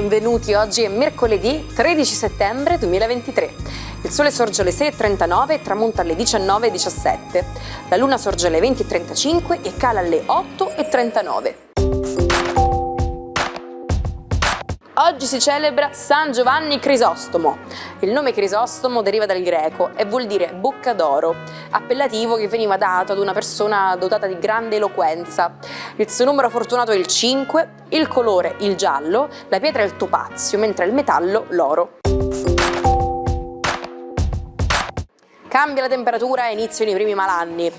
Benvenuti, oggi è mercoledì 13 settembre 2023. Il sole sorge alle 6.39 e tramonta alle 19.17. La luna sorge alle 20.35 e cala alle 8.39. Oggi si celebra San Giovanni Crisostomo. Il nome Crisostomo deriva dal greco e vuol dire bocca d'oro, appellativo che veniva dato ad una persona dotata di grande eloquenza. Il suo numero fortunato è il 5, il colore il giallo, la pietra è il topazio, mentre il metallo l'oro. Cambia la temperatura e iniziano i primi malanni.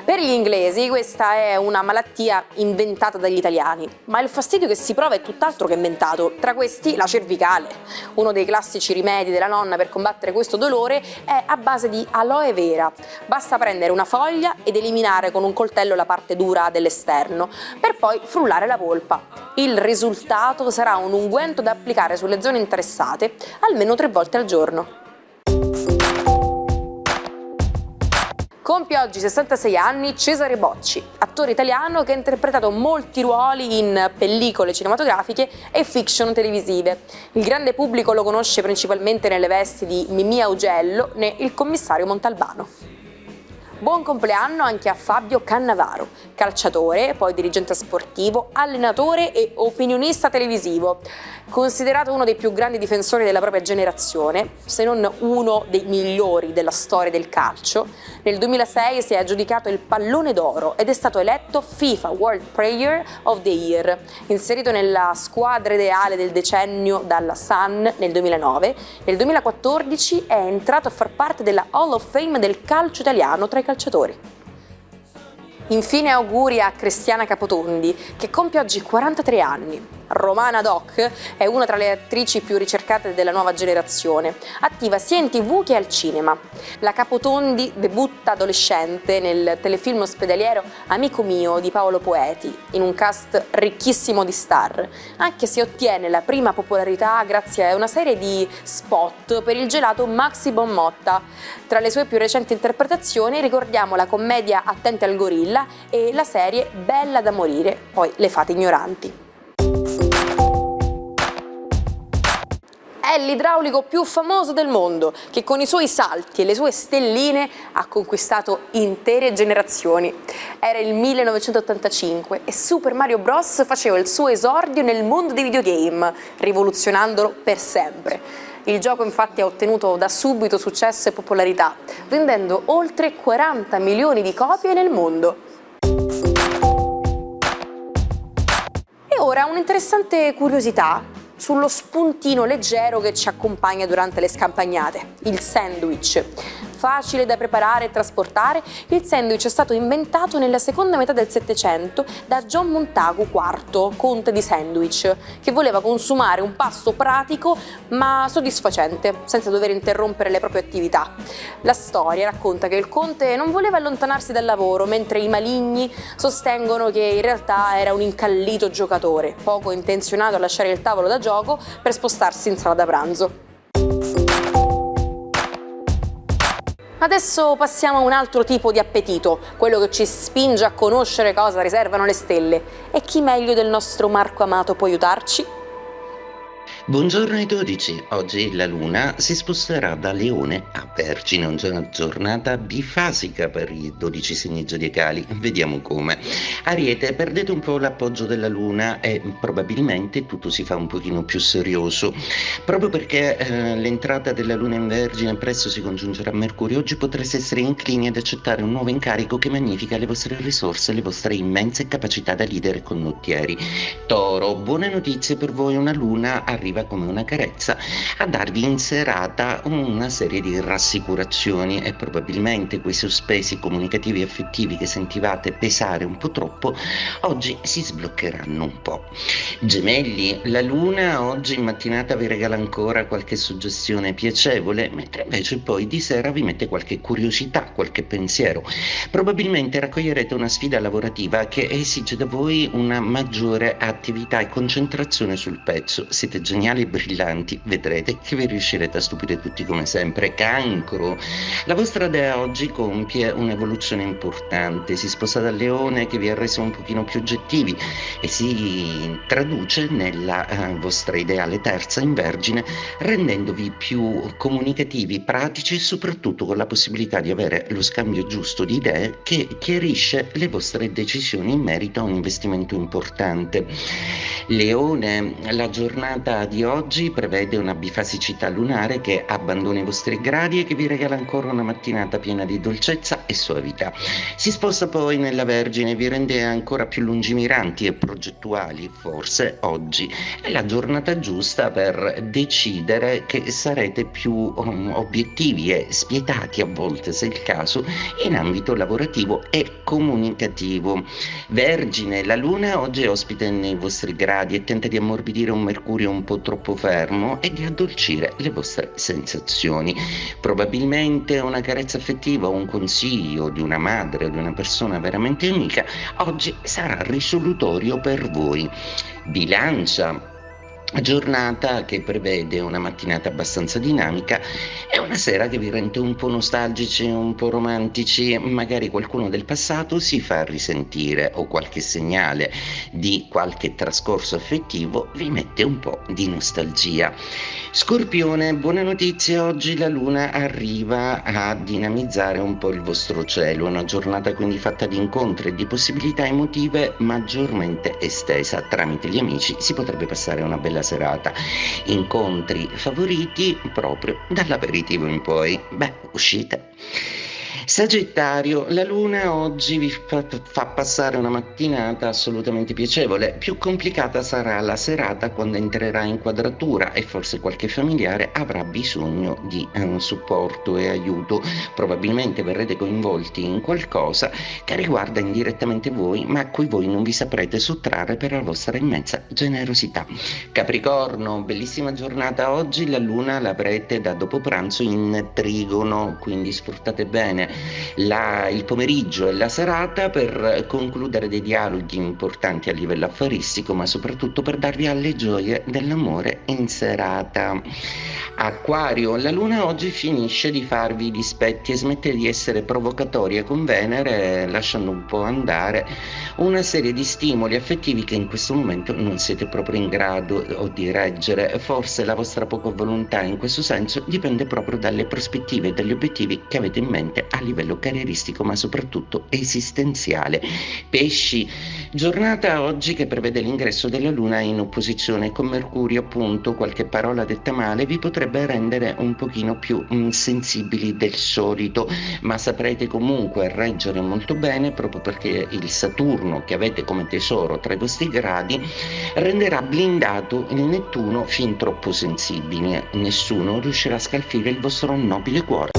Per gli inglesi questa è una malattia inventata dagli italiani, ma il fastidio che si prova è tutt'altro che inventato. Tra questi la cervicale. Uno dei classici rimedi della nonna per combattere questo dolore è a base di aloe vera. Basta prendere una foglia ed eliminare con un coltello la parte dura dell'esterno, per poi frullare la polpa. Il risultato sarà un unguento da applicare sulle zone interessate almeno 3 volte al giorno. Compie oggi 66 anni Cesare Bocci, attore italiano che ha interpretato molti ruoli in pellicole cinematografiche e fiction televisive. Il grande pubblico lo conosce principalmente nelle vesti di Mimì Augello né Il commissario Montalbano. Buon compleanno anche a Fabio Cannavaro, calciatore, poi dirigente sportivo, allenatore e opinionista televisivo. Considerato uno dei più grandi difensori della propria generazione, se non uno dei migliori della storia del calcio, nel 2006 si è aggiudicato il Pallone d'Oro ed è stato eletto FIFA World Player of the Year, inserito nella squadra ideale del decennio dalla Sun nel 2009. Nel 2014 è entrato a far parte della Hall of Fame del calcio italiano tra i calciatori. Infine auguri a Cristiana Capotondi, che compie oggi 43 anni. Romana Doc è una tra le attrici più ricercate della nuova generazione, attiva sia in TV che al cinema. La Capotondi debutta adolescente nel telefilm ospedaliero Amico mio di Paolo Poeti, in un cast ricchissimo di star, anche se ottiene la prima popolarità grazie a una serie di spot per il gelato Maxi Bon Motta. Tra le sue più recenti interpretazioni ricordiamo la commedia Attenti al gorilla e la serie Bella da morire, poi Le fate ignoranti. È l'idraulico più famoso del mondo, che con i suoi salti e le sue stelline ha conquistato intere generazioni. Era il 1985 e Super Mario Bros. Faceva il suo esordio nel mondo dei videogame, rivoluzionandolo per sempre. Il gioco infatti ha ottenuto da subito successo e popolarità, vendendo oltre 40 milioni di copie nel mondo. E ora un'interessante curiosità sullo spuntino leggero che ci accompagna durante le scampagnate, il sandwich. Facile da preparare e trasportare, il sandwich è stato inventato nella seconda metà del Settecento da John Montagu IV, conte di Sandwich, che voleva consumare un pasto pratico ma soddisfacente, senza dover interrompere le proprie attività. La storia racconta che il conte non voleva allontanarsi dal lavoro, mentre i maligni sostengono che in realtà era un incallito giocatore, poco intenzionato a lasciare il tavolo da gioco per spostarsi in sala da pranzo. Adesso passiamo a un altro tipo di appetito, quello che ci spinge a conoscere cosa riservano le stelle. E chi meglio del nostro Marco Amato può aiutarci? Buongiorno ai 12, oggi la Luna si sposterà da Leone a Vergine, una giornata bifasica per i 12 segni zodiacali, vediamo come. Ariete, perdete un po' l'appoggio della Luna e probabilmente tutto si fa un pochino più serioso, proprio perché l'entrata della Luna in Vergine presto si congiungerà a Mercurio. Oggi potreste essere inclini ad accettare un nuovo incarico che magnifica le vostre risorse, le vostre immense capacità da leader e condottieri. Toro, buone notizie per voi, una Luna arriva come una carezza a darvi in serata una serie di rassicurazioni e probabilmente quei sospesi comunicativi e affettivi che sentivate pesare un po' troppo oggi si sbloccheranno un po'. Gemelli, la Luna oggi in mattinata vi regala ancora qualche suggestione piacevole, mentre invece poi di sera vi mette qualche curiosità, qualche pensiero. Probabilmente raccoglierete una sfida lavorativa che esige da voi una maggiore attività e concentrazione sul pezzo. Siete geniali segnali brillanti, vedrete che vi riuscirete a stupire tutti come sempre. Cancro. La vostra dea oggi compie un'evoluzione importante, si sposta dal leone che vi ha reso un pochino più oggettivi e si traduce nella vostra ideale terza in Vergine, rendendovi più comunicativi, pratici e soprattutto con la possibilità di avere lo scambio giusto di idee che chiarisce le vostre decisioni in merito a un investimento importante. Leone, la giornata di oggi prevede una bifasicità lunare che abbandona i vostri gradi e che vi regala ancora una mattinata piena di dolcezza e soavità. Si sposta poi nella Vergine e vi rende ancora più lungimiranti e progettuali. Forse oggi è la giornata giusta per decidere che sarete più obiettivi e spietati a volte, se è il caso, in ambito lavorativo e comunicativo. Vergine, la luna oggi è ospite nei vostri gradi e tenta di ammorbidire un Mercurio un po' troppo fermo e di addolcire le vostre sensazioni. Probabilmente una carezza affettiva o un consiglio di una madre o di una persona veramente amica oggi sarà risolutorio per voi. Bilancia, giornata che prevede una mattinata abbastanza dinamica e una sera che vi rende un po' nostalgici, un po' romantici, magari qualcuno del passato si fa risentire o qualche segnale di qualche trascorso affettivo vi mette un po' di nostalgia. Scorpione, buone notizie, oggi la luna arriva a dinamizzare un po' il vostro cielo, una giornata quindi fatta di incontri e di possibilità emotive maggiormente estesa. Tramite gli amici si potrebbe passare una bella serata. Incontri favoriti proprio dall'aperitivo in poi. Beh, uscite. Sagittario, la luna oggi vi fa passare una mattinata assolutamente piacevole. Più complicata sarà la serata quando entrerà in quadratura e forse qualche familiare avrà bisogno di supporto e aiuto. Probabilmente verrete coinvolti in qualcosa che riguarda indirettamente voi, ma a cui voi non vi saprete sottrarre per la vostra immensa generosità. Capricorno, bellissima giornata oggi, la luna l'avrete da dopo pranzo in trigono, quindi sfruttate bene il pomeriggio e la serata per concludere dei dialoghi importanti a livello affaristico, ma soprattutto per darvi alle gioie dell'amore in serata. Acquario, la luna oggi finisce di farvi i dispetti e smette di essere provocatoria con Venere, lasciando un po' andare una serie di stimoli affettivi che in questo momento non siete proprio in grado di reggere. Forse la vostra poca volontà in questo senso dipende proprio dalle prospettive e dagli obiettivi che avete in mente a livello carrieristico, ma soprattutto esistenziale. Pesci, giornata oggi che prevede l'ingresso della luna in opposizione con Mercurio, appunto. Qualche parola detta male vi potrebbe rendere un pochino più sensibili del solito, ma saprete comunque reggere molto bene, proprio perché il Saturno che avete come tesoro tra i vostri gradi renderà blindato il Nettuno fin troppo sensibile. Nessuno riuscirà a scalfire il vostro nobile cuore.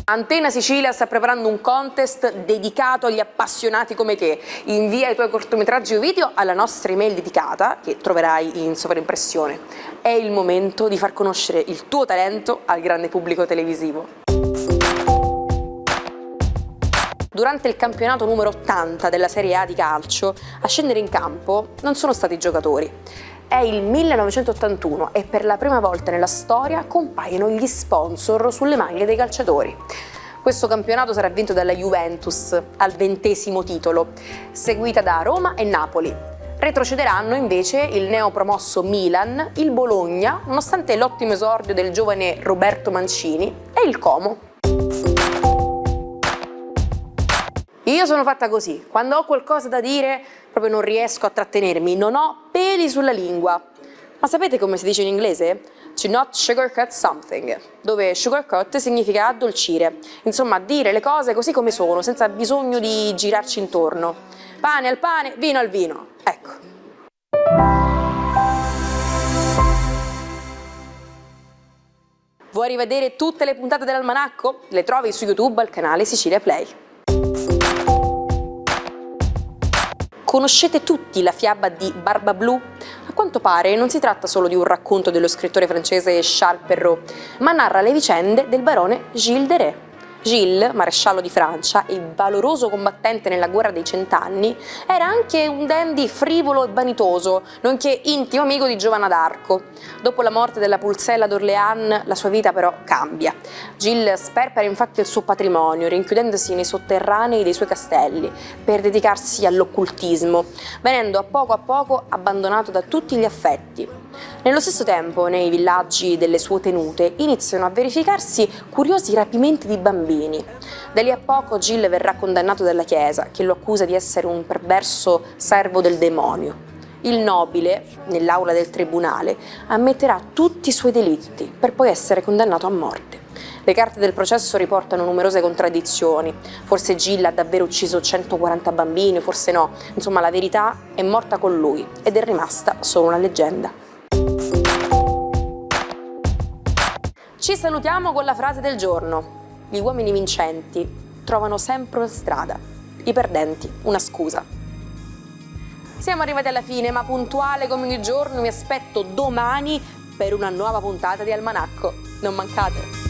Antena Sicilia sta preparando un contest dedicato agli appassionati come te. Invia i tuoi cortometraggi o video alla nostra email dedicata, che troverai in sovraimpressione. È il momento di far conoscere il tuo talento al grande pubblico televisivo. Durante il campionato numero 80 della Serie A di calcio, a scendere in campo non sono stati i giocatori. È il 1981 e per la prima volta nella storia compaiono gli sponsor sulle maglie dei calciatori. Questo campionato sarà vinto dalla Juventus al 20° titolo, seguita da Roma e Napoli. Retrocederanno invece il neopromosso Milan, il Bologna, nonostante l'ottimo esordio del giovane Roberto Mancini, e il Como. Io sono fatta così, quando ho qualcosa da dire proprio non riesco a trattenermi, non ho peli sulla lingua. Ma sapete come si dice in inglese? To not sugarcoat something, dove sugarcoat significa addolcire, insomma dire le cose così come sono, senza bisogno di girarci intorno. Pane al pane, vino al vino, ecco. Vuoi rivedere tutte le puntate dell'Almanacco? Le trovi su YouTube al canale Sicilia Play. Conoscete tutti la fiaba di Barba Blu? A quanto pare non si tratta solo di un racconto dello scrittore francese Charles Perrault, ma narra le vicende del barone Gilles de Rais. Gilles, maresciallo di Francia e valoroso combattente nella guerra dei 100 anni, era anche un dandy frivolo e vanitoso, nonché intimo amico di Giovanna d'Arco. Dopo la morte della Pulcella d'Orléans, la sua vita però cambia. Gilles sperpera infatti il suo patrimonio, rinchiudendosi nei sotterranei dei suoi castelli, per dedicarsi all'occultismo, venendo a poco abbandonato da tutti gli affetti. Nello stesso tempo, nei villaggi delle sue tenute iniziano a verificarsi curiosi rapimenti di bambini. Da lì a poco Gilles verrà condannato dalla Chiesa, che lo accusa di essere un perverso servo del demonio. Il nobile, nell'aula del tribunale, ammetterà tutti i suoi delitti, per poi essere condannato a morte. Le carte del processo riportano numerose contraddizioni. Forse Gilles ha davvero ucciso 140 bambini, forse no. Insomma, la verità è morta con lui ed è rimasta solo una leggenda. Ci salutiamo con la frase del giorno. Gli uomini vincenti trovano sempre una strada, i perdenti una scusa. Siamo arrivati alla fine, ma puntuale come ogni giorno vi aspetto domani per una nuova puntata di Almanacco. Non mancate!